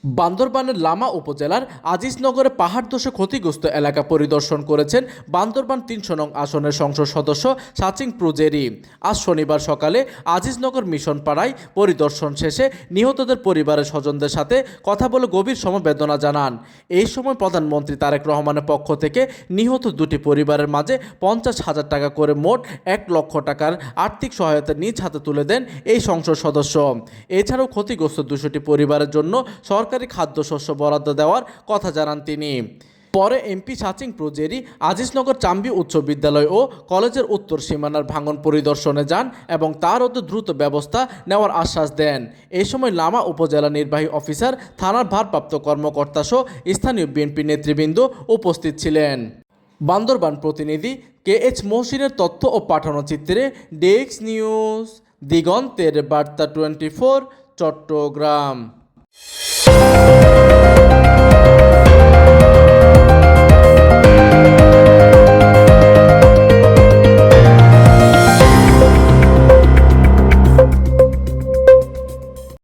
বান্দরবানের লামা উপজেলার আজিজনগরে পাহাড় ধসে ক্ষতিগ্রস্ত এলাকা পরিদর্শন করেছেন বান্দরবান ৩০০ নং আসনের সংসদ সদস্য সাচিং প্রুজেরি। আজ শনিবার সকালে আজিজনগর মিশন পাড়ায় পরিদর্শন শেষে নিহতদের পরিবারের স্বজনদের সাথে কথা বলে গভীর সমবেদনা জানান। এই সময় প্রধানমন্ত্রী তারেক রহমানের পক্ষ থেকে নিহত দুটি পরিবারের মাঝে 50,000 টাকা করে মোট 1 লক্ষ টাকার আর্থিক সহায়তা নিজ হাতে তুলে দেন এই সংসদ সদস্য। এছাড়াও ক্ষতিগ্রস্ত 200টি পরিবারের জন্য সরকারি খাদ্যশস্য বরাদ্দ দেওয়ার কথা জানান তিনি। পরে এমপি সাচিং প্রুজেরি আজিজনগর চাম্বি উচ্চ বিদ্যালয় ও কলেজের উত্তর সীমানার ভাঙন পরিদর্শনে যান এবং তার অতি দ্রুত ব্যবস্থা নেওয়ার আশ্বাস দেন। এই সময় লামা উপজেলা নির্বাহী অফিসার, থানার ভারপ্রাপ্ত কর্মকর্তা সহ স্থানীয় বিএনপি নেতৃবৃন্দ উপস্থিত ছিলেন। বান্দরবান প্রতিনিধি KH মহসিনের তথ্য ও পাঠানো চিত্রে ডেস্ক নিউজ, দিগন্তের বার্তা 24, চট্টগ্রাম।